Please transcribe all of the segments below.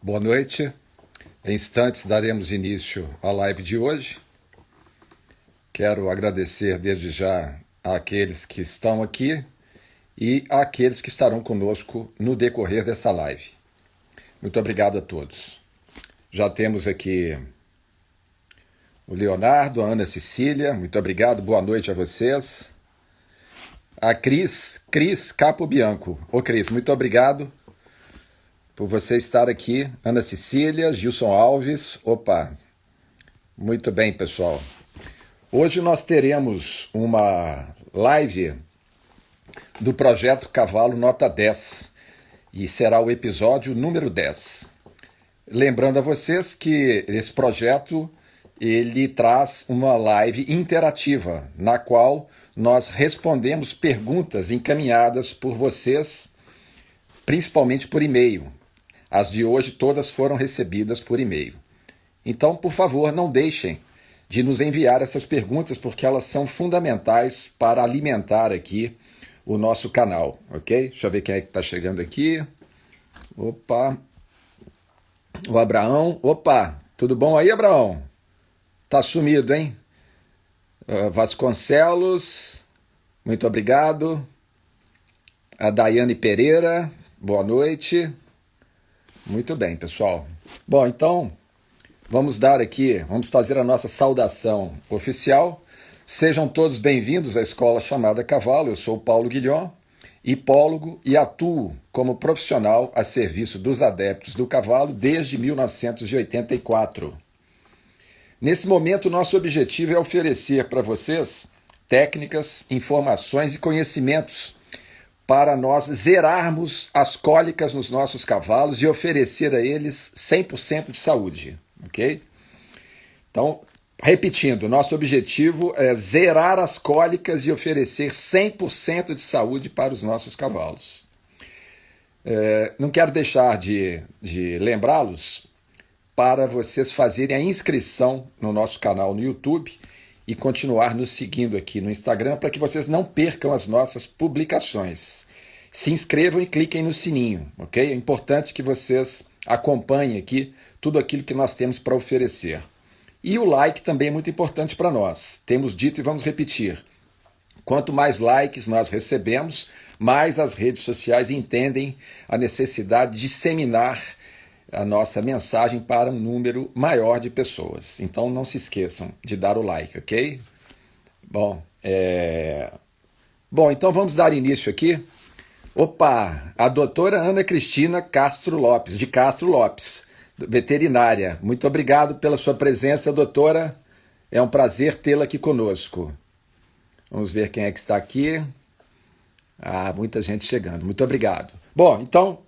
Boa noite. Em instantes daremos início à live de hoje. Quero agradecer desde já àqueles que estão aqui e àqueles que estarão conosco no decorrer dessa live. Muito obrigado a todos. Já temos aqui o Leonardo, a Ana Cecília, muito obrigado, boa noite a vocês. A Cris Capo Bianco. Ô Cris, muito obrigado por você estar aqui. Ana Cecília, Gilson Alves, opa, muito bem, pessoal. Hoje nós teremos uma live do projeto Cavalo Nota 10 e será o episódio número 10. Lembrando a vocês que esse projeto ele traz uma live interativa, na qual nós respondemos perguntas encaminhadas por vocês, principalmente por e-mail. As de hoje todas foram recebidas por e-mail. Então, por favor, não deixem de nos enviar essas perguntas, porque elas são fundamentais para alimentar aqui o nosso canal, ok? Deixa eu ver quem é que está chegando aqui. Opa! O Abraão. Opa! Tudo bom aí, Abraão? Tá sumido, hein? Vasconcelos, muito obrigado. A Daiane Pereira, boa noite. Muito bem, pessoal. Bom, então, vamos fazer a nossa saudação oficial. Sejam todos bem-vindos à Escola Chamada Cavalo. Eu sou o Paulo Guilhom, hipólogo e atuo como profissional a serviço dos adeptos do cavalo desde 1984. Nesse momento, nosso objetivo é oferecer para vocês técnicas, informações e conhecimentos para nós zerarmos as cólicas nos nossos cavalos e oferecer a eles 100% de saúde, ok? Então, repetindo, nosso objetivo é zerar as cólicas e oferecer 100% de saúde para os nossos cavalos. Não quero deixar de lembrá-los para vocês fazerem a inscrição no nosso canal no YouTube e continuar nos seguindo aqui no Instagram para que vocês não percam as nossas publicações. Se inscrevam e cliquem no sininho, ok? É importante que vocês acompanhem aqui tudo aquilo que nós temos para oferecer. E o like também é muito importante para nós. Temos dito e vamos repetir. Quanto mais likes nós recebemos, mais as redes sociais entendem a necessidade de disseminar a nossa mensagem para um número maior de pessoas. Então não se esqueçam de dar o like, ok? Bom, então vamos dar início aqui. Opa, a doutora Ana Cristina Castro Lopes, de Castro Lopes, veterinária. Muito obrigado pela sua presença, doutora. É um prazer tê-la aqui conosco. Vamos ver quem é que está aqui. Muita gente chegando. Muito obrigado. Bom, então,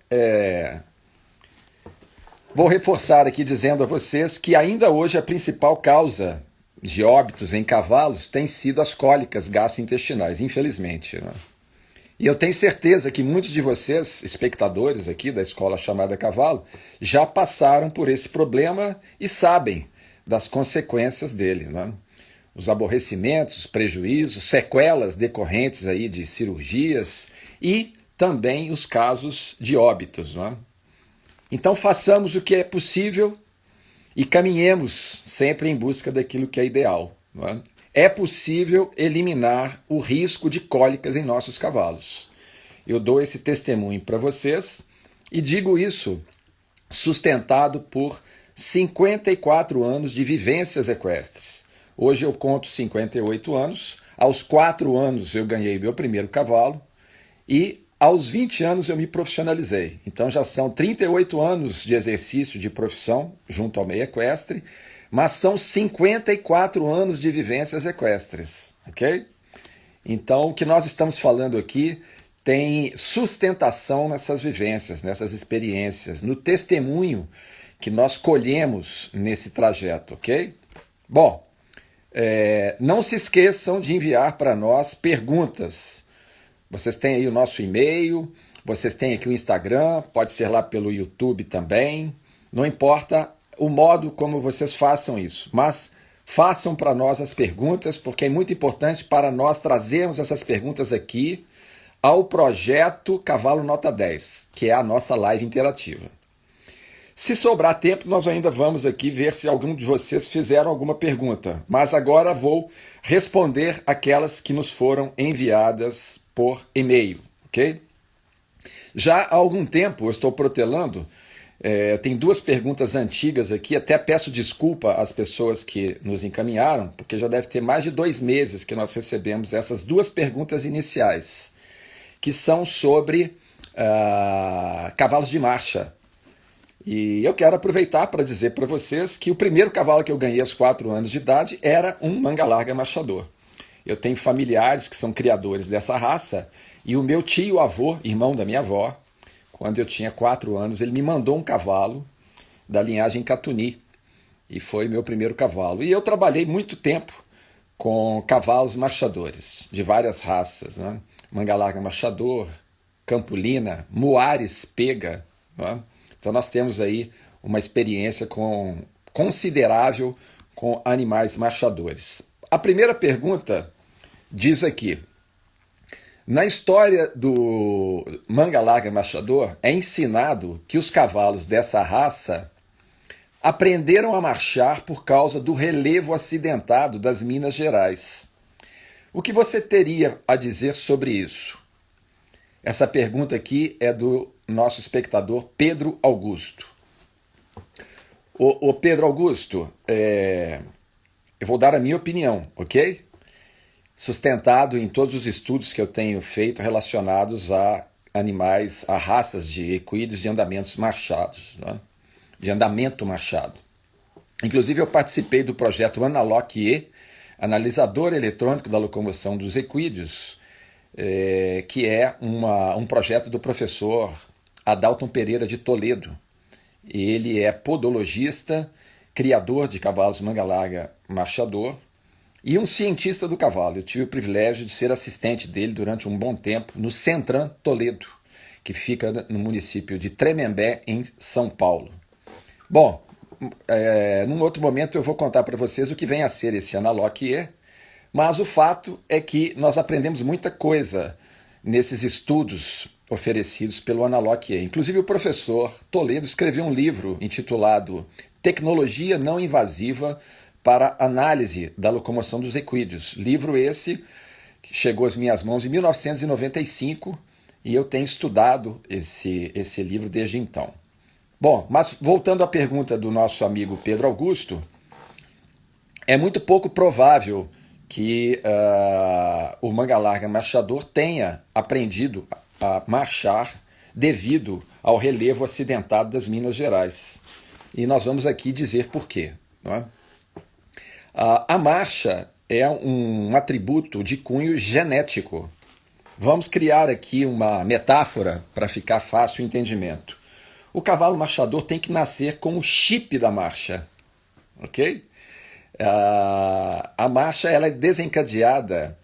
vou reforçar aqui dizendo a vocês que ainda hoje a principal causa de óbitos em cavalos tem sido as cólicas gastrointestinais, infelizmente, né? E eu tenho certeza que muitos de vocês, espectadores aqui da Escola Chamada Cavalo, já passaram por esse problema e sabem das consequências dele, né? Os aborrecimentos, os prejuízos, sequelas decorrentes aí de cirurgias e também os casos de óbitos, né? Então façamos o que é possível e caminhemos sempre em busca daquilo que é ideal, não é? É possível eliminar o risco de cólicas em nossos cavalos. Eu dou esse testemunho para vocês e digo isso sustentado por 54 anos de vivências equestres. Hoje eu conto 58 anos, aos 4 anos eu ganhei meu primeiro cavalo e aos 20 anos eu me profissionalizei. Então já são 38 anos de exercício de profissão junto ao meio equestre, mas são 54 anos de vivências equestres, ok? Então o que nós estamos falando aqui tem sustentação nessas vivências, nessas experiências, no testemunho que nós colhemos nesse trajeto, ok? Bom, não se esqueçam de enviar para nós perguntas. Vocês têm aí o nosso e-mail, vocês têm aqui o Instagram, pode ser lá pelo YouTube também. Não importa o modo como vocês façam isso, mas façam para nós as perguntas, porque é muito importante para nós trazermos essas perguntas aqui ao projeto Cavalo Nota 10, que é a nossa live interativa. Se sobrar tempo, nós ainda vamos aqui ver se algum de vocês fizeram alguma pergunta. Mas agora vou responder aquelas que nos foram enviadas por e-mail, ok? Já há algum tempo eu estou protelando, tem duas perguntas antigas aqui, até peço desculpa às pessoas que nos encaminharam, porque já deve ter mais de 2 meses que nós recebemos essas duas perguntas iniciais, que são sobre cavalos de marcha. E eu quero aproveitar para dizer para vocês que o primeiro cavalo que eu ganhei aos 4 anos de idade era um manga larga marchador. Eu tenho familiares que são criadores dessa raça, e o meu tio-avô, irmão da minha avó, quando eu tinha 4 anos, ele me mandou um cavalo da linhagem Catuni, e foi meu primeiro cavalo. E eu trabalhei muito tempo com cavalos marchadores, de várias raças, né? Manga larga marchador, Campolina, Muares pega, né? Então nós temos aí uma experiência considerável com animais marchadores. A primeira pergunta diz aqui: na história do manga larga marchador é ensinado que os cavalos dessa raça aprenderam a marchar por causa do relevo acidentado das Minas Gerais. O que você teria a dizer sobre isso? Essa pergunta aqui é do nosso espectador Pedro Augusto. O Pedro Augusto, eu vou dar a minha opinião, ok? Sustentado em todos os estudos que eu tenho feito relacionados a animais, a raças de equídeos de andamentos marchados, né? De andamento marchado. Inclusive eu participei do projeto Analoc-E, analisador eletrônico da locomoção dos equídeos, que é um projeto do professor Adalton Pereira de Toledo. Ele é podologista, criador de cavalos manga larga marchador e um cientista do cavalo. Eu tive o privilégio de ser assistente dele durante um bom tempo no Centran Toledo, que fica no município de Tremembé, em São Paulo. Bom, num outro momento eu vou contar para vocês o que vem a ser esse Analoc-E, mas o fato é que nós aprendemos muita coisa nesses estudos oferecidos pelo Analoc-E. Inclusive o professor Toledo escreveu um livro intitulado Tecnologia Não Invasiva para Análise da Locomoção dos Equídeos. Livro esse que chegou às minhas mãos em 1995 e eu tenho estudado esse livro desde então. Bom, mas voltando à pergunta do nosso amigo Pedro Augusto, é muito pouco provável que o manga larga marchador tenha aprendido a marchar devido ao relevo acidentado das Minas Gerais. E nós vamos aqui dizer por quê, não é? A marcha é um atributo de cunho genético. Vamos criar aqui uma metáfora para ficar fácil o entendimento. O cavalo marchador tem que nascer com o chip da marcha, ok? A marcha ela é desencadeada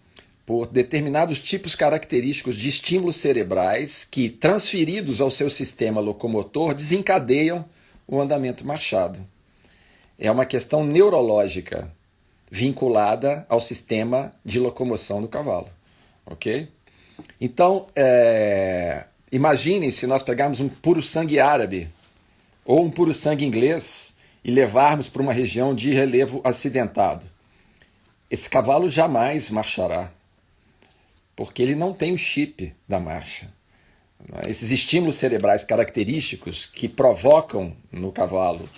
por determinados tipos característicos de estímulos cerebrais que, transferidos ao seu sistema locomotor, desencadeiam o andamento marchado. É uma questão neurológica vinculada ao sistema de locomoção do cavalo, ok? Então, imaginem se nós pegarmos um puro sangue árabe ou um puro sangue inglês e levarmos para uma região de relevo acidentado. Esse cavalo jamais marchará, porque ele não tem o chip da marcha. Esses estímulos cerebrais característicos que provocam no cavalo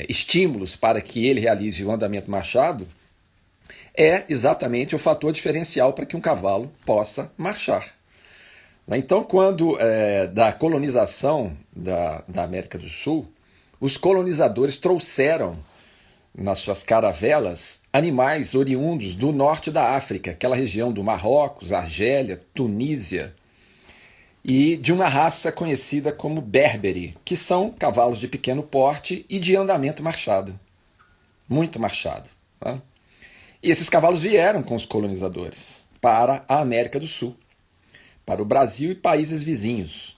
estímulos para que ele realize o andamento marchado é exatamente o fator diferencial para que um cavalo possa marchar. Então, quando da colonização da América do Sul, os colonizadores trouxeram nas suas caravelas animais oriundos do norte da África, aquela região do Marrocos, Argélia, Tunísia, e de uma raça conhecida como Berberi, que são cavalos de pequeno porte e de andamento marchado, muito marchado. Tá? E esses cavalos vieram com os colonizadores para a América do Sul, para o Brasil e países vizinhos.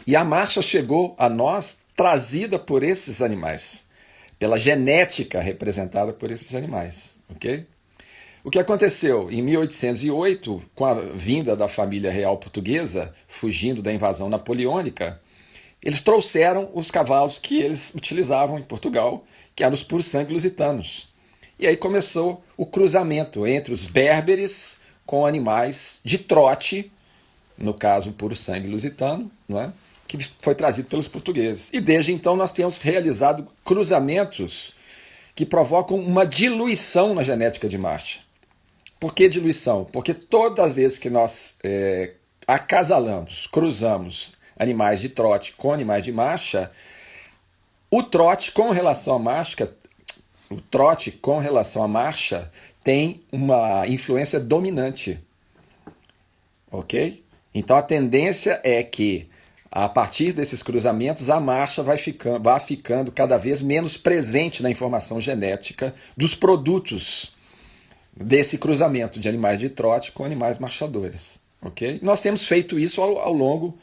E a marcha chegou a nós trazida por esses animais, pela genética representada por esses animais, ok? O que aconteceu? Em 1808, com a vinda da família real portuguesa, fugindo da invasão napoleônica, Eles trouxeram os cavalos que eles utilizavam em Portugal, que eram os puro-sangue lusitanos. E aí começou o cruzamento entre os berberes com animais de trote, no caso o puro-sangue lusitano, não é? Que foi trazido pelos portugueses. E desde então nós temos realizado cruzamentos que provocam uma diluição na genética de marcha. Por que diluição? Porque toda vez que nós acasalamos, cruzamos animais de trote com animais de marcha, o trote com relação à marcha tem uma influência dominante, ok? Então a tendência é que a partir desses cruzamentos a marcha vai ficando cada vez menos presente na informação genética dos produtos desse cruzamento de animais de trote com animais marchadores, ok? Nós temos feito isso ao longo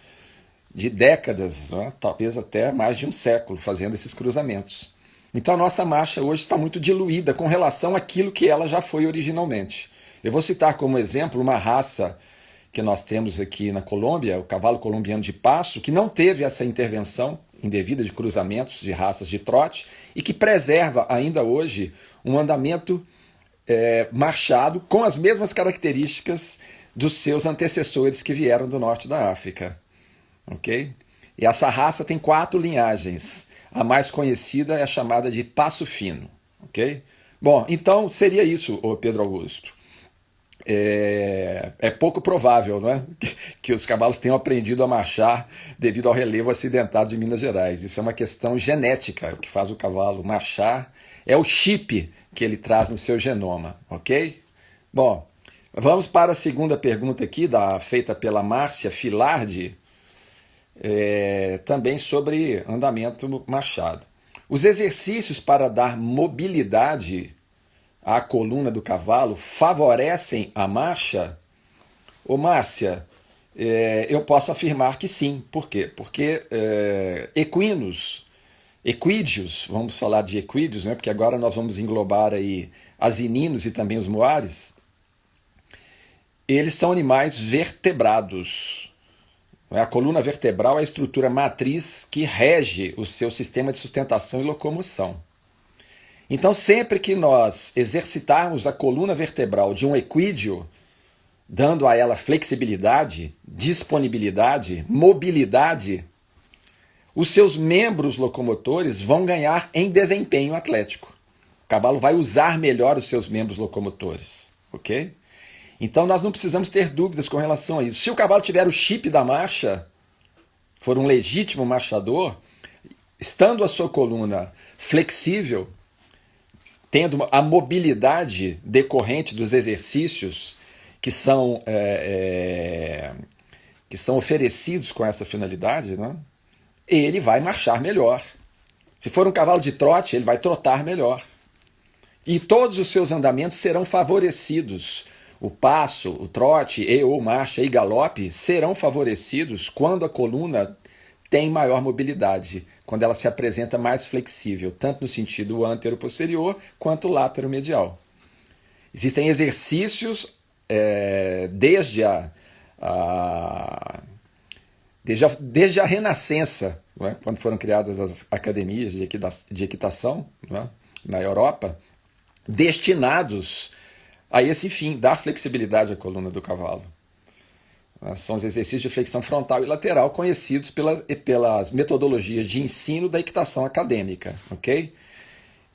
de décadas, né? Talvez até mais de um século, fazendo esses cruzamentos. Então a nossa marcha hoje está muito diluída com relação àquilo que ela já foi originalmente. Eu vou citar como exemplo uma raça que nós temos aqui na Colômbia, o cavalo colombiano de passo, que não teve essa intervenção indevida de cruzamentos de raças de trote e que preserva ainda hoje um andamento marchado com as mesmas características dos seus antecessores que vieram do norte da África. Ok? E essa raça tem 4 linhagens. A mais conhecida é a chamada de Passo Fino. Ok? Bom, então seria isso, Pedro Augusto. É pouco provável, não é? Que os cavalos tenham aprendido a marchar devido ao relevo acidentado de Minas Gerais. Isso é uma questão genética. O que faz o cavalo marchar é o chip que ele traz no seu genoma, ok? Bom, vamos para a segunda pergunta aqui, feita pela Márcia Filardi, também sobre andamento marchado. Os exercícios para dar mobilidade à coluna do cavalo favorecem a marcha? Ô Márcia, eu posso afirmar que sim. Por quê? Porque equídeos, vamos falar de equídeos, né? Porque agora nós vamos englobar aí asininos e também os moares, eles são animais vertebrados. A coluna vertebral é a estrutura matriz que rege o seu sistema de sustentação e locomoção. Então, sempre que nós exercitarmos a coluna vertebral de um equídeo, dando a ela flexibilidade, disponibilidade, mobilidade, os seus membros locomotores vão ganhar em desempenho atlético. O cavalo vai usar melhor os seus membros locomotores, ok? Então nós não precisamos ter dúvidas com relação a isso. Se o cavalo tiver o chip da marcha, for um legítimo marchador, estando a sua coluna flexível, tendo a mobilidade decorrente dos exercícios que são oferecidos com essa finalidade, né? Ele vai marchar melhor. Se for um cavalo de trote, ele vai trotar melhor. E todos os seus andamentos serão favorecidos. O passo, o trote, ou marcha e galope serão favorecidos quando a coluna tem maior mobilidade, quando ela se apresenta mais flexível, tanto no sentido antero-posterior quanto látero-medial. Existem exercícios desde a Renascença, não é? Quando foram criadas as academias de equitação, não é? Na Europa, destinados a esse fim, dar flexibilidade à coluna do cavalo. São os exercícios de flexão frontal e lateral conhecidos pelas metodologias de ensino da equitação acadêmica, ok?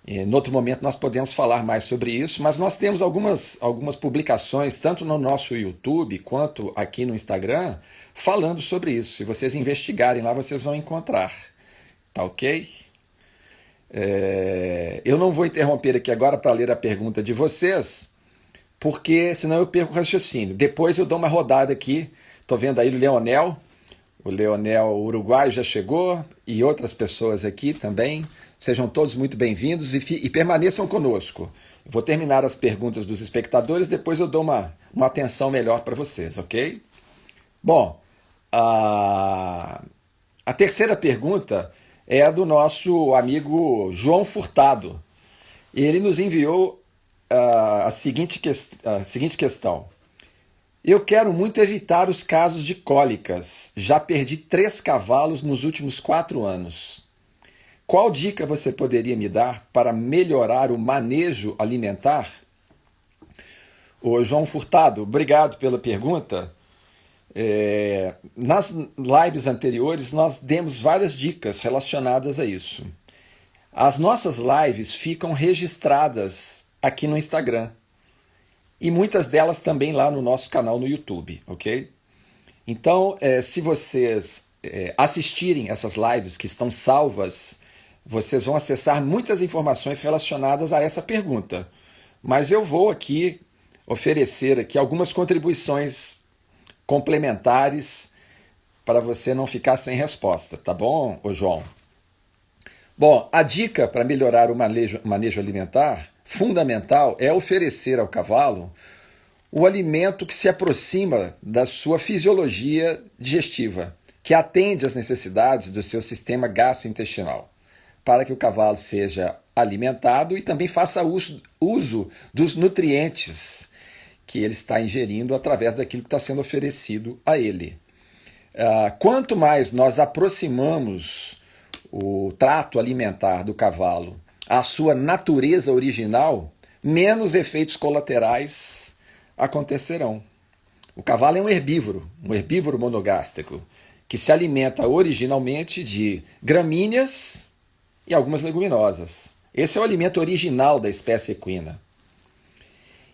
Em outro momento nós podemos falar mais sobre isso, mas nós temos algumas publicações, tanto no nosso YouTube quanto aqui no Instagram, falando sobre isso. Se vocês investigarem lá, vocês vão encontrar. Tá ok? Eu não vou interromper aqui agora para ler a pergunta de vocês, porque senão eu perco o raciocínio. Depois eu dou uma rodada aqui. Estou vendo aí o Leonel uruguaio já chegou, e outras pessoas aqui também. Sejam todos muito bem-vindos e permaneçam conosco. Eu vou terminar as perguntas dos espectadores, depois eu dou uma atenção melhor para vocês, ok? Bom, a terceira pergunta é a do nosso amigo João Furtado. Ele nos enviou a seguinte questão. Eu quero muito evitar os casos de cólicas. Já perdi 3 cavalos nos últimos 4 anos. Qual dica você poderia me dar para melhorar o manejo alimentar? Ô, João Furtado, obrigado pela pergunta. Nas lives anteriores, nós demos várias dicas relacionadas a isso. As nossas lives ficam registradas aqui no Instagram e muitas delas também lá no nosso canal no YouTube, ok? Então, se vocês assistirem essas lives que estão salvas, vocês vão acessar muitas informações relacionadas a essa pergunta. Mas eu vou aqui oferecer aqui algumas contribuições complementares para você não ficar sem resposta, tá bom, ô João? Bom, a dica para melhorar o manejo alimentar, fundamental, é oferecer ao cavalo o alimento que se aproxima da sua fisiologia digestiva, que atende às necessidades do seu sistema gastrointestinal, para que o cavalo seja alimentado e também faça uso dos nutrientes que ele está ingerindo através daquilo que está sendo oferecido a ele. Quanto mais nós aproximamos o trato alimentar do cavalo à sua natureza original, menos efeitos colaterais acontecerão. O cavalo é um herbívoro monogástrico, que se alimenta originalmente de gramíneas e algumas leguminosas. Esse é o alimento original da espécie equina.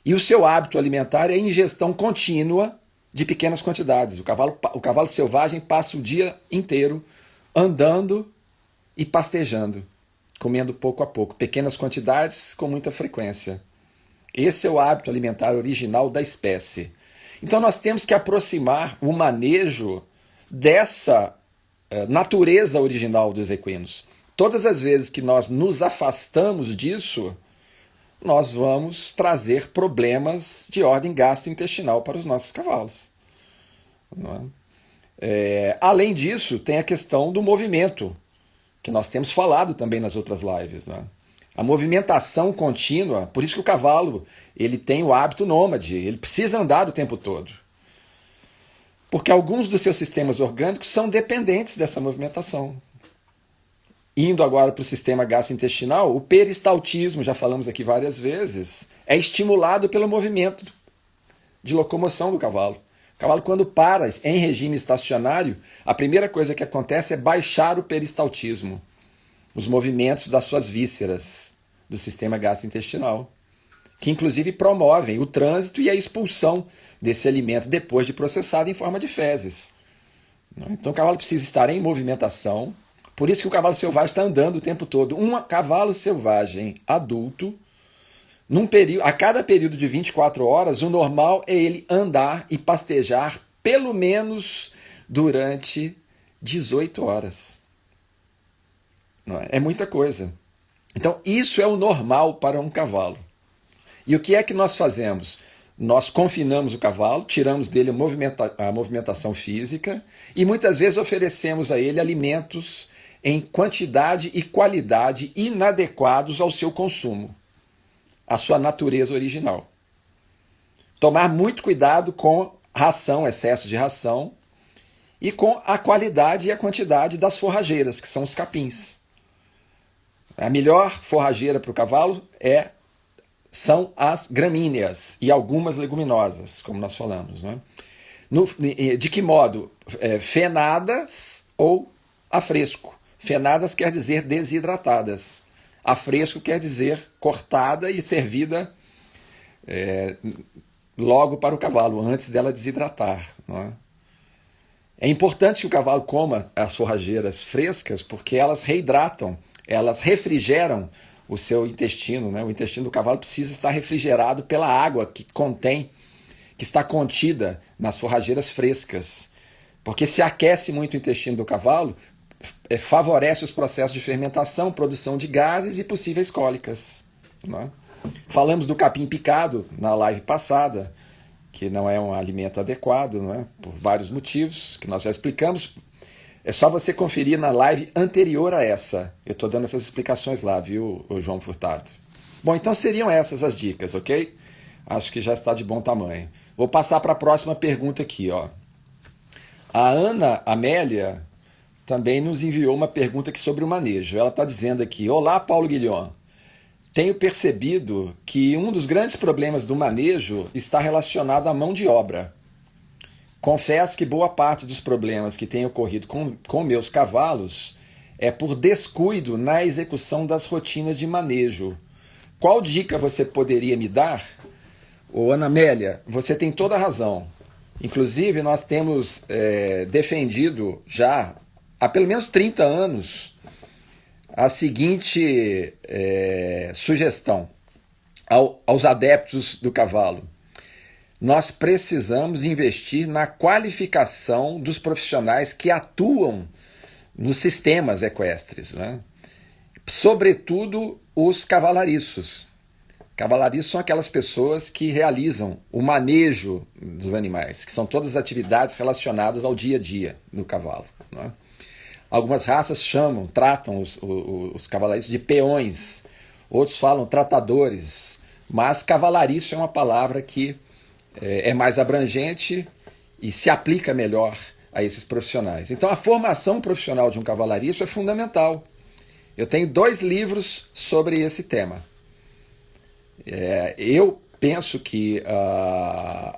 E o seu hábito alimentar é a ingestão contínua de pequenas quantidades. O cavalo selvagem passa o dia inteiro andando e pastejando, comendo pouco a pouco, pequenas quantidades com muita frequência. Esse é o hábito alimentar original da espécie. Então nós temos que aproximar o manejo dessa natureza original dos equinos. Todas as vezes que nós nos afastamos disso, nós vamos trazer problemas de ordem gastrointestinal para os nossos cavalos. Não é? Além disso, tem a questão do movimento, que nós temos falado também nas outras lives. Não é? A movimentação contínua, por isso que o cavalo ele tem o hábito nômade, ele precisa andar o tempo todo. Porque alguns dos seus sistemas orgânicos são dependentes dessa movimentação. Indo agora para o sistema gastrointestinal, o peristaltismo, já falamos aqui várias vezes, é estimulado pelo movimento de locomoção do cavalo. O cavalo, quando para em regime estacionário, a primeira coisa que acontece é baixar o peristaltismo, os movimentos das suas vísceras do sistema gastrointestinal, que inclusive promovem o trânsito e a expulsão desse alimento depois de processado em forma de fezes. Então o cavalo precisa estar em movimentação. Por isso que o cavalo selvagem está andando o tempo todo. Um cavalo selvagem adulto, a cada período de 24 horas, o normal é ele andar e pastejar pelo menos durante 18 horas. Não é? É muita coisa. Então, isso é o normal para um cavalo. E o que é que nós fazemos? Nós confinamos o cavalo, tiramos dele a movimentação física e muitas vezes oferecemos a ele alimentos em quantidade e qualidade inadequados ao seu consumo, à sua natureza original. Tomar muito cuidado com ração, excesso de ração, e com a qualidade e a quantidade das forrageiras, que são os capins. A melhor forrageira para o cavalo são as gramíneas e algumas leguminosas, como nós falamos. Né? De que modo? Fenadas ou a fresco. Fenadas quer dizer desidratadas. A fresco quer dizer cortada e servida logo para o cavalo, antes dela desidratar. Não é? É importante que o cavalo coma as forrageiras frescas, porque elas reidratam, elas refrigeram o seu intestino. Né? O intestino do cavalo precisa estar refrigerado pela água que está contida nas forrageiras frescas. Porque se aquece muito o intestino do cavalo, favorece os processos de fermentação, produção de gases e possíveis cólicas. Né? Falamos do capim picado na live passada, que não é um alimento adequado, não é? Por vários motivos que nós já explicamos. É só você conferir na live anterior a essa. Eu estou dando essas explicações lá, viu, João Furtado? Bom, então seriam essas as dicas, ok? Acho que já está de bom tamanho. Vou passar para a próxima pergunta aqui, ó. A Ana Amélia também nos enviou uma pergunta aqui sobre o manejo. Ela está dizendo aqui: olá, Paulo Guilhom. Tenho percebido que um dos grandes problemas do manejo está relacionado à mão de obra. Confesso que boa parte dos problemas que têm ocorrido com meus cavalos é por descuido na execução das rotinas de manejo. Qual dica você poderia me dar? Ô, Ana Amélia, você tem toda a razão. Inclusive, nós temos defendido já há pelo menos 30 anos a seguinte sugestão aos adeptos do cavalo. Nós precisamos investir na qualificação dos profissionais que atuam nos sistemas equestres, né? Sobretudo os cavalariços. Cavalariços são aquelas pessoas que realizam o manejo dos animais, que são todas as atividades relacionadas ao dia a dia do cavalo, né? Algumas raças tratam os cavalaristas de peões, outros falam tratadores, mas cavalariço é uma palavra que é mais abrangente e se aplica melhor a esses profissionais. Então a formação profissional de um cavalariço é fundamental. Eu tenho 2 livros sobre esse tema. Eu penso que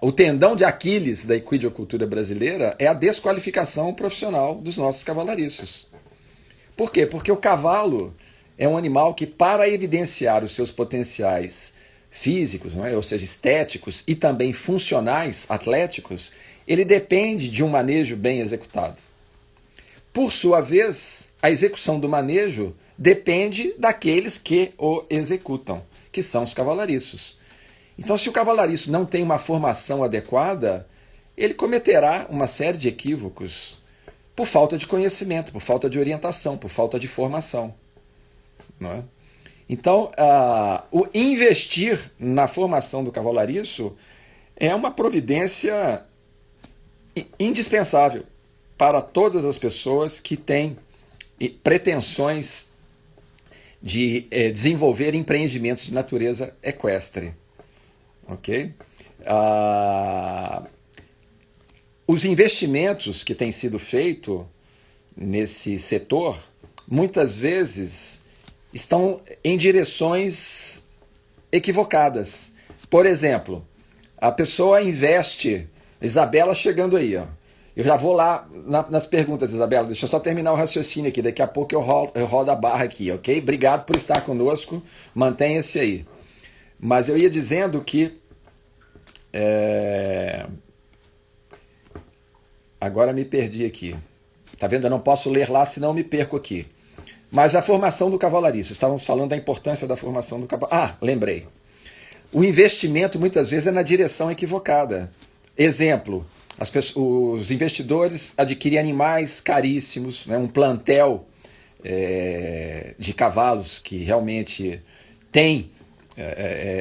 o tendão de Aquiles da equidiocultura brasileira é a desqualificação profissional dos nossos cavalariços. Por quê? Porque o cavalo é um animal que, para evidenciar os seus potenciais físicos, não é? Ou seja, estéticos e também funcionais, atléticos, ele depende de um manejo bem executado. Por sua vez, a execução do manejo depende daqueles que o executam, que são os cavalariços. Então, se o cavalariço não tem uma formação adequada, ele cometerá uma série de equívocos por falta de conhecimento, por falta de orientação, por falta de formação, não é? Então, o investir na formação do cavalariço é uma providência indispensável para todas as pessoas que têm pretensões de desenvolver empreendimentos de natureza equestre. Ok? Os investimentos que têm sido feitos nesse setor, muitas vezes, estão em direções equivocadas. Por exemplo, a pessoa investe... Isabela chegando aí, ó. Eu já vou lá nas perguntas, Isabela. Deixa eu só terminar o raciocínio aqui. Daqui a pouco eu rodo a barra aqui, ok? Obrigado por estar conosco. Mantenha-se aí. Mas eu ia dizendo que... Agora me perdi aqui. Tá vendo? Eu não posso ler lá, senão me perco aqui. Mas a formação do cavalariço. Estávamos falando da importância da formação do cavalariço. Lembrei. O investimento, muitas vezes, é na direção equivocada. Exemplo, os investidores adquirem animais caríssimos, né, um plantel de cavalos que realmente tem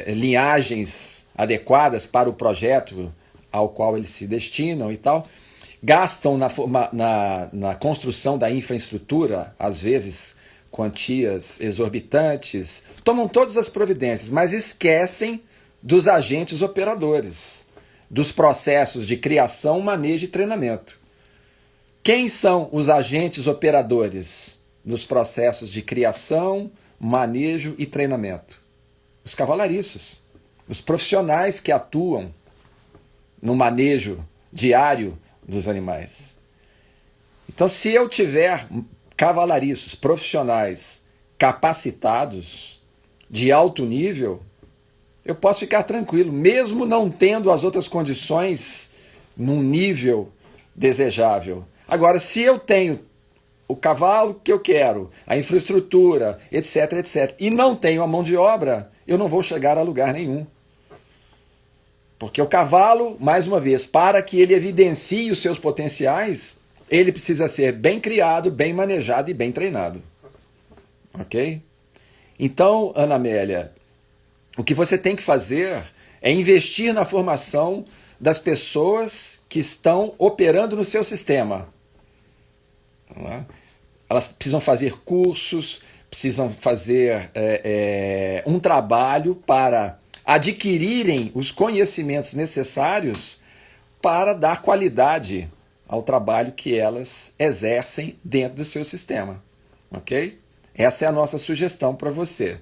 linhagens adequadas para o projeto ao qual eles se destinam e tal, gastam na construção da infraestrutura, às vezes quantias exorbitantes, tomam todas as providências, mas esquecem dos agentes operadores, dos processos de criação, manejo e treinamento. Quem são os agentes operadores nos processos de criação, manejo e treinamento? Os cavalariços, os profissionais que atuam no manejo diário dos animais. Então, se eu tiver cavalariços profissionais capacitados, de alto nível, eu posso ficar tranquilo, mesmo não tendo as outras condições num nível desejável. Agora, se eu tenho o cavalo que eu quero, a infraestrutura, etc, etc, e não tenho a mão de obra, eu não vou chegar a lugar nenhum. Porque o cavalo, mais uma vez, para que ele evidencie os seus potenciais, ele precisa ser bem criado, bem manejado e bem treinado. Ok? Então, Ana Amélia, o que você tem que fazer é investir na formação das pessoas que estão operando no seu sistema. Elas precisam fazer cursos, precisam fazer um trabalho para adquirirem os conhecimentos necessários para dar qualidade ao trabalho que elas exercem dentro do seu sistema, ok? Essa é a nossa sugestão para você.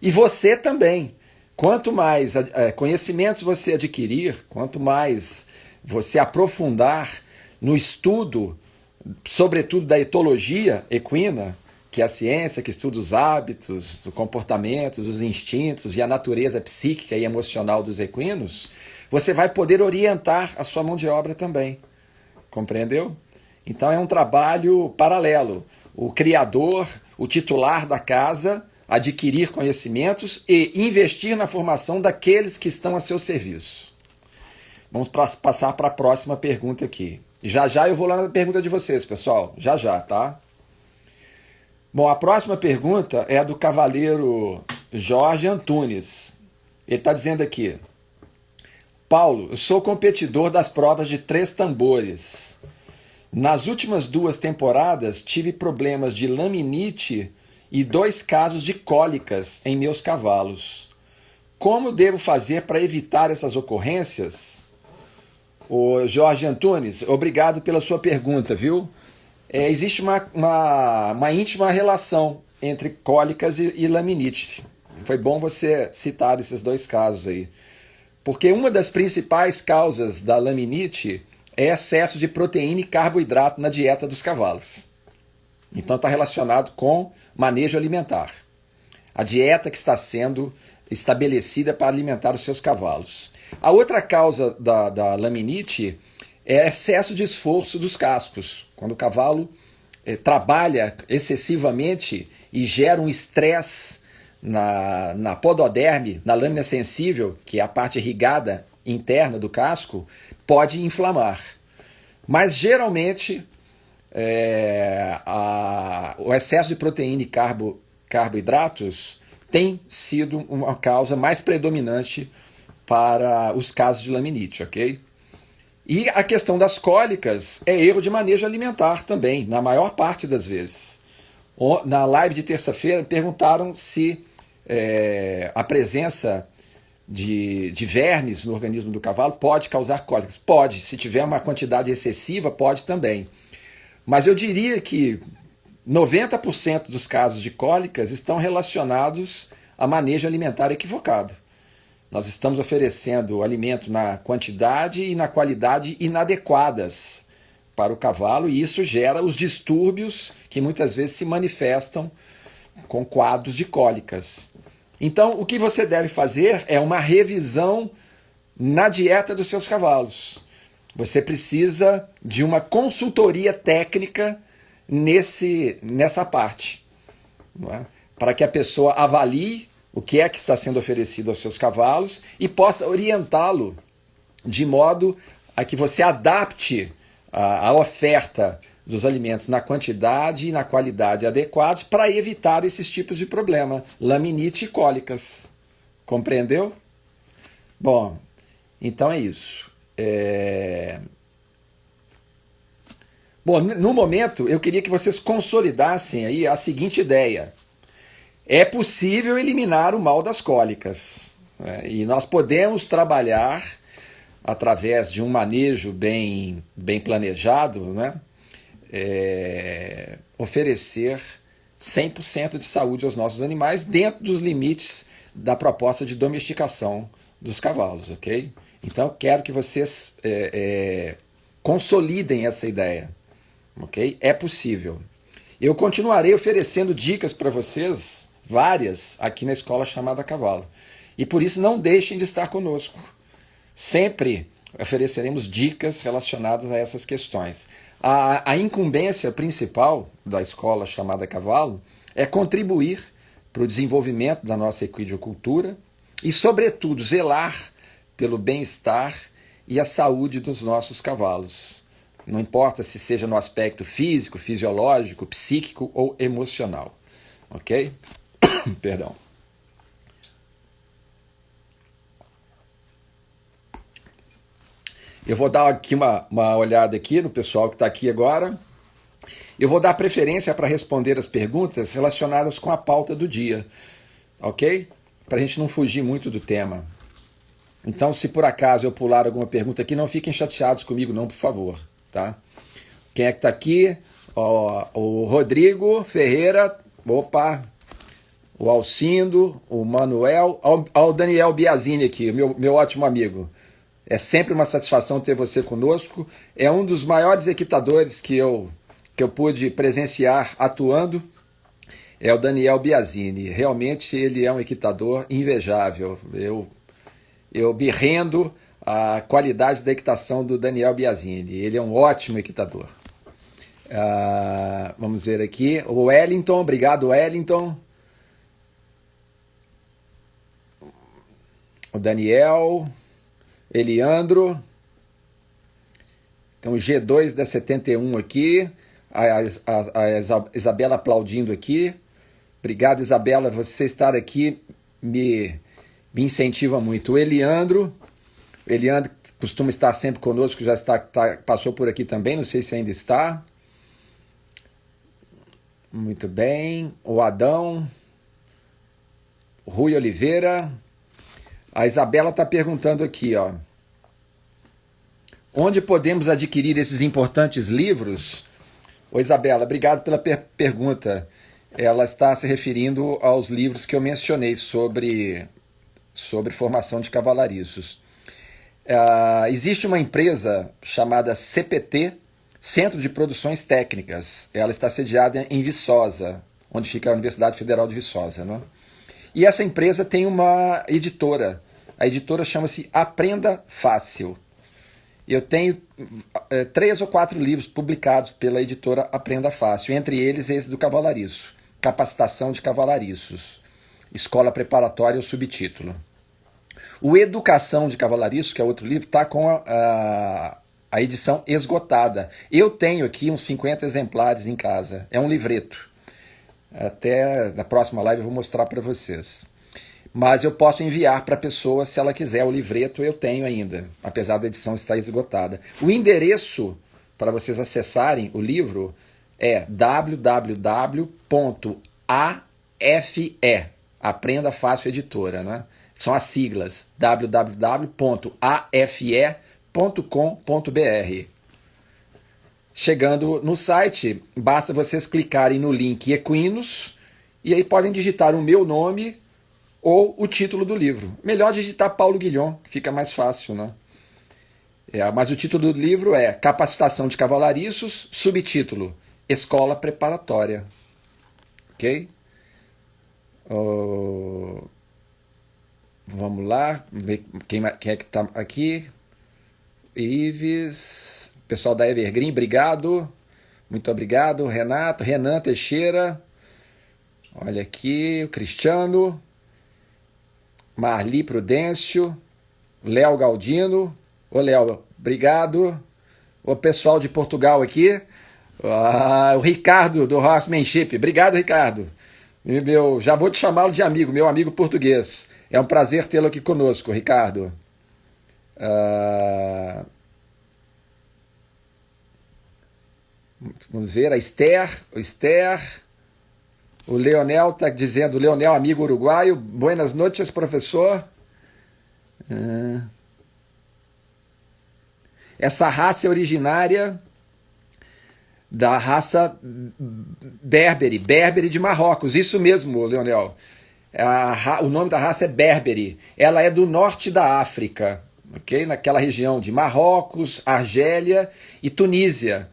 E você também. Quanto mais conhecimentos você adquirir, quanto mais você aprofundar no estudo, sobretudo da etologia equina, que é a ciência que estuda os hábitos, os comportamentos, os instintos e a natureza psíquica e emocional dos equinos, você vai poder orientar a sua mão de obra também. Compreendeu? Então é um trabalho paralelo. O criador, o titular da casa, adquirir conhecimentos e investir na formação daqueles que estão a seu serviço. Vamos passar para a próxima pergunta aqui. Já já eu vou lá na pergunta de vocês, pessoal. Já já, tá? Bom, a próxima pergunta é a do cavaleiro Jorge Antunes. Ele está dizendo aqui: Paulo, eu sou competidor das provas de 3 tambores. Nas últimas 2 temporadas tive problemas de laminite e 2 casos de cólicas em meus cavalos. Como devo fazer para evitar essas ocorrências? Ô Jorge Antunes, obrigado pela sua pergunta, viu? Existe uma íntima relação entre cólicas e laminite. Foi bom você citar esses 2 casos aí. Porque uma das principais causas da laminite é excesso de proteína e carboidrato na dieta dos cavalos. Então está relacionado com manejo alimentar. A dieta que está sendo estabelecida para alimentar os seus cavalos. A outra causa da laminite é excesso de esforço dos cascos. Quando o cavalo trabalha excessivamente e gera um estresse na pododerme, na lâmina sensível, que é a parte irrigada interna do casco, pode inflamar. Mas geralmente o excesso de proteína e carboidratos tem sido uma causa mais predominante para os casos de laminite, ok? E a questão das cólicas é erro de manejo alimentar também, na maior parte das vezes. Na live de terça-feira perguntaram se a presença de vermes no organismo do cavalo pode causar cólicas. Pode, se tiver uma quantidade excessiva, pode também. Mas eu diria que 90% dos casos de cólicas estão relacionados a manejo alimentar equivocado. Nós estamos oferecendo alimento na quantidade e na qualidade inadequadas para o cavalo, e isso gera os distúrbios que muitas vezes se manifestam com quadros de cólicas. Então, o que você deve fazer é uma revisão na dieta dos seus cavalos. Você precisa de uma consultoria técnica nessa parte, não é? Para que a pessoa avalie o que é que está sendo oferecido aos seus cavalos e possa orientá-lo de modo a que você adapte a oferta dos alimentos na quantidade e na qualidade adequados para evitar esses tipos de problema, laminite e cólicas. Compreendeu? Bom, então é isso. Bom, no momento eu queria que vocês consolidassem aí a seguinte ideia. É possível eliminar o mal das cólicas, né? E nós podemos trabalhar através de um manejo bem planejado, né? Oferecer 100% de saúde aos nossos animais dentro dos limites da proposta de domesticação dos cavalos, ok? Então eu quero que vocês consolidem essa ideia, ok? É possível. Eu continuarei oferecendo dicas para vocês, várias, aqui na Escola Chamada Cavalo. E por isso não deixem de estar conosco. Sempre ofereceremos dicas relacionadas a essas questões. A incumbência principal da Escola Chamada Cavalo é contribuir para o desenvolvimento da nossa equidiocultura e, sobretudo, zelar pelo bem-estar e a saúde dos nossos cavalos. Não importa se seja no aspecto físico, fisiológico, psíquico ou emocional. Ok? Perdão. Eu vou dar aqui uma olhada aqui no pessoal que está aqui agora. Eu vou dar preferência para responder as perguntas relacionadas com a pauta do dia. Ok? para a gente não fugir muito do tema. Então, se por acaso eu pular alguma pergunta aqui, não fiquem chateados comigo não, por favor. Tá? Quem é que está aqui? Ó, o Rodrigo Ferreira, opa, o Alcindo, o Manuel, o Daniel Biazini aqui, meu ótimo amigo. É sempre uma satisfação ter você conosco. É um dos maiores equitadores que eu pude presenciar atuando. É o Daniel Biazini. Realmente ele é um equitador invejável. Eu me rendo à qualidade da equitação do Daniel Biazini. Ele é um ótimo equitador. Vamos ver aqui. O Wellington, obrigado, Wellington. O Daniel, Eliandro. Tem o G2 da 71 aqui. A Isabela aplaudindo aqui. Obrigado, Isabela. Você estar aqui me incentiva muito. O Eliandro costuma estar sempre conosco, já passou por aqui também, não sei se ainda está. Muito bem. O Adão. Rui Oliveira. A Isabela está perguntando aqui, ó. Onde podemos adquirir esses importantes livros? Ô Isabela, obrigado pela pergunta. Ela está se referindo aos livros que eu mencionei sobre formação de cavalariços. Existe uma empresa chamada CPT, Centro de Produções Técnicas. Ela está sediada em Viçosa, onde fica a Universidade Federal de Viçosa, né? E essa empresa tem uma editora. A editora chama-se Aprenda Fácil. Eu tenho 3 ou 4 livros publicados pela editora Aprenda Fácil, entre eles esse do cavalariço, Capacitação de Cavalariços, Escola Preparatória, o subtítulo. O Educação de Cavalariço, que é outro livro, está com a edição esgotada. Eu tenho aqui uns 50 exemplares em casa. É um livreto. Até na próxima live eu vou mostrar para vocês. Mas eu posso enviar para a pessoa se ela quiser o livreto, eu tenho ainda, apesar da edição estar esgotada. O endereço para vocês acessarem o livro é www.afe, Aprenda Fácil Editora, né? São as siglas, www.afe.com.br. Chegando no site, basta vocês clicarem no link Equinos e aí podem digitar o meu nome ou o título do livro. Melhor digitar Paulo Guilhom, que fica mais fácil, né? Mas o título do livro é Capacitação de Cavalariços, subtítulo Escola Preparatória. Ok? Vamos lá, ver quem é que está aqui. Ives, pessoal da Evergreen, obrigado. Muito obrigado, Renato. Renan Teixeira. Olha aqui, o Cristiano. Marli Prudêncio. Léo Galdino. Ô, Léo, obrigado. O pessoal de Portugal aqui. O Ricardo, do Horsemanship. Obrigado, Ricardo. Já vou te chamá-lo de amigo, meu amigo português. É um prazer tê-lo aqui conosco, Ricardo. Vamos ver, a Esther. O Leonel está dizendo, Leonel, amigo uruguaio. Buenas noches, professor. Essa raça é originária da raça Berbere de Marrocos. Isso mesmo, Leonel. O nome da raça é Berbere. Ela é do norte da África, okay? Naquela região de Marrocos, Argélia e Tunísia.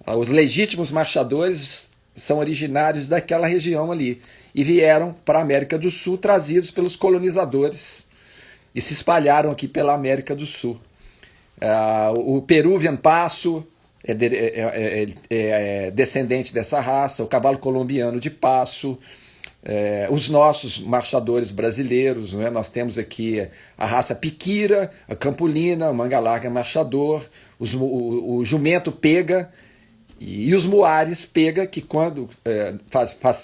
Os legítimos marchadores são originários daquela região ali e vieram para a América do Sul trazidos pelos colonizadores e se espalharam aqui pela América do Sul. O Peruvian Passo é descendente dessa raça, o cavalo colombiano de Passo, os nossos marchadores brasileiros, né? Nós temos aqui a raça Piquira, a Campulina, o Manga Larga marchador, o jumento pega e os muares pega, que quando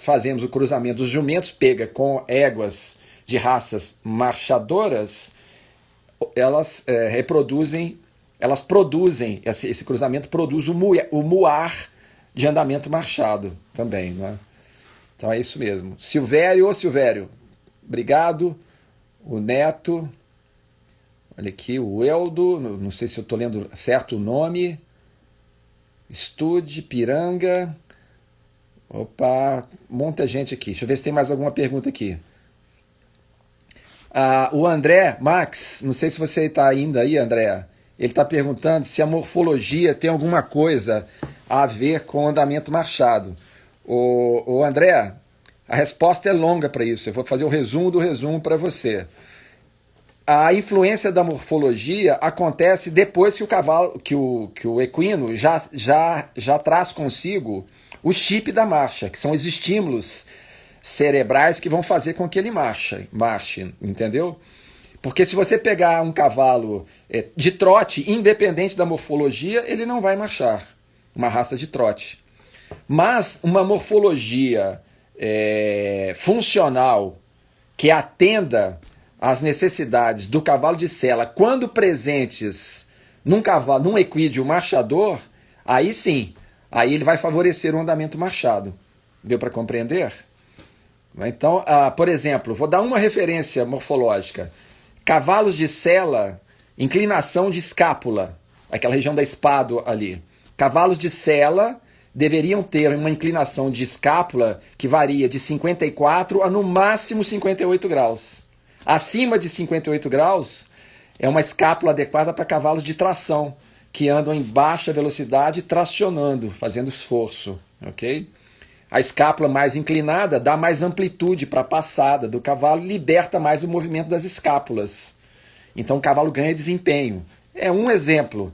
fazemos o cruzamento dos jumentos pega com éguas de raças marchadoras, elas produzem, esse cruzamento produz o muar de andamento marchado também, né? Então é isso mesmo. Silvério, obrigado. O Neto, olha aqui, o Eldo, não sei se eu estou lendo certo o nome. Estude, Piranga. Opa, muita gente aqui. Deixa eu ver se tem mais alguma pergunta aqui. O André Max, não sei se você está ainda aí, André. Ele está perguntando se a morfologia tem alguma coisa a ver com o andamento marchado. O André, a resposta é longa para isso. Eu vou fazer o resumo do resumo para você. A influência da morfologia acontece depois que o cavalo, que o equino já traz consigo o chip da marcha, que são os estímulos cerebrais que vão fazer com que ele marche, entendeu? Porque se você pegar um cavalo de trote, independente da morfologia, ele não vai marchar, uma raça de trote. Mas uma morfologia funcional que atenda às necessidades do cavalo de sela, quando presentes num equídeo marchador, aí sim, aí ele vai favorecer o andamento marchado. Deu para compreender? Então, por exemplo, vou dar uma referência morfológica. Cavalos de sela, inclinação de escápula, aquela região da espádua ali. Cavalos de sela deveriam ter uma inclinação de escápula que varia de 54 a no máximo 58 graus. Acima de 58 graus é uma escápula adequada para cavalos de tração, que andam em baixa velocidade tracionando, fazendo esforço, ok? A escápula mais inclinada dá mais amplitude para a passada do cavalo e liberta mais o movimento das escápulas. Então o cavalo ganha desempenho. É um exemplo.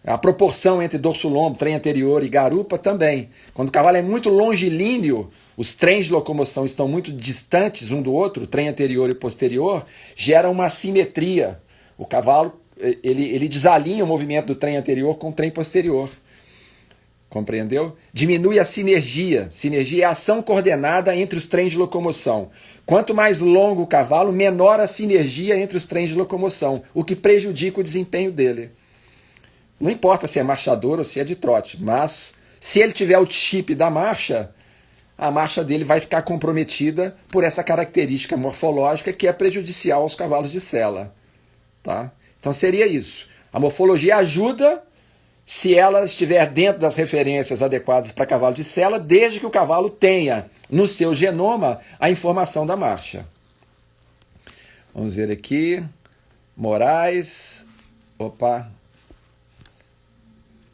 A proporção entre dorso-lombo, trem anterior e garupa também. Quando o cavalo é muito longilíneo, os trens de locomoção estão muito distantes um do outro, trem anterior e posterior, gera uma assimetria. O cavalo ele desalinha o movimento do trem anterior com o trem posterior. Compreendeu? Diminui a sinergia. Sinergia é a ação coordenada entre os trens de locomoção. Quanto mais longo o cavalo, menor a sinergia entre os trens de locomoção, o que prejudica o desempenho dele. Não importa se é marchador ou se é de trote, mas se ele tiver o chip da marcha, a marcha dele vai ficar comprometida por essa característica morfológica que é prejudicial aos cavalos de sela. Tá? Então seria isso. A morfologia ajuda se ela estiver dentro das referências adequadas para cavalo de sela, desde que o cavalo tenha no seu genoma a informação da marcha. Vamos ver aqui. Moraes. Opa.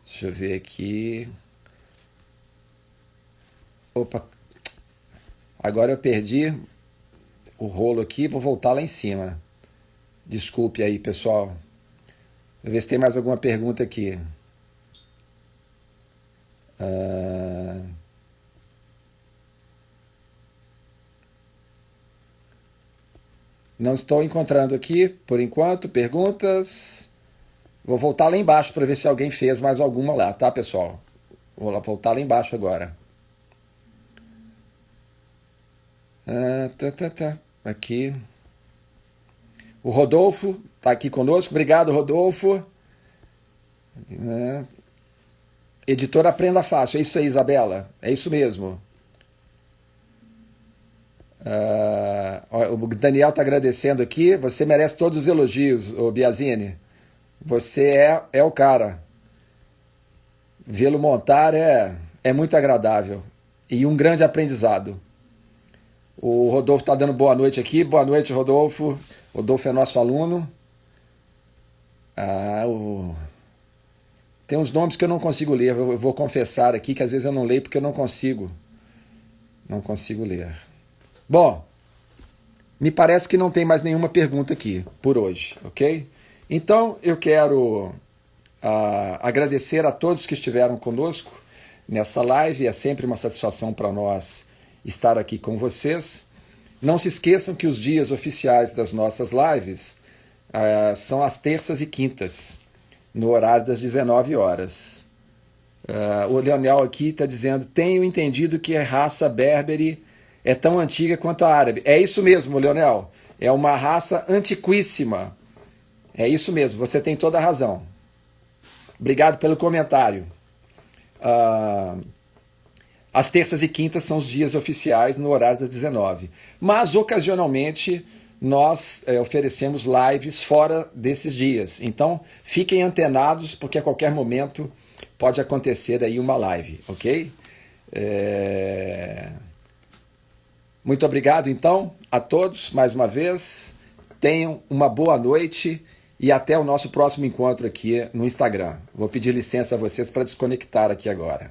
Deixa eu ver aqui. Opa. Agora eu perdi o rolo aqui, vou voltar lá em cima. Desculpe aí, pessoal. Vou ver se tem mais alguma pergunta aqui. Não estou encontrando aqui, por enquanto, perguntas. Vou voltar lá embaixo para ver se alguém fez mais alguma lá, tá, pessoal? Vou lá voltar lá embaixo agora. Aqui. O Rodolfo está aqui conosco. Obrigado, Rodolfo. Editor Aprenda Fácil. É isso aí, Isabela. É isso mesmo. O Daniel está agradecendo aqui. Você merece todos os elogios, Biazini. Você é o cara. Vê-lo montar é muito agradável. E um grande aprendizado. O Rodolfo está dando boa noite aqui. Boa noite, Rodolfo. Rodolfo é nosso aluno. Tem uns nomes que eu não consigo ler. Eu vou confessar aqui que às vezes eu não leio porque eu não consigo. Não consigo ler. Bom, me parece que não tem mais nenhuma pergunta aqui por hoje, ok? Então eu quero agradecer a todos que estiveram conosco nessa live. É sempre uma satisfação para nós estar aqui com vocês. Não se esqueçam que os dias oficiais das nossas lives são as terças e quintas, no horário das 19 horas. O Leonel aqui está dizendo: tenho entendido que a raça Berberi é tão antiga quanto a árabe. É isso mesmo, Leonel. É uma raça antiquíssima. É isso mesmo, você tem toda a razão. Obrigado pelo comentário. As terças e quintas são os dias oficiais no horário das 19. Mas, ocasionalmente, nós oferecemos lives fora desses dias. Então, fiquem antenados, porque a qualquer momento pode acontecer aí uma live, ok? Muito obrigado, então, a todos, mais uma vez. Tenham uma boa noite e até o nosso próximo encontro aqui no Instagram. Vou pedir licença a vocês para desconectar aqui agora.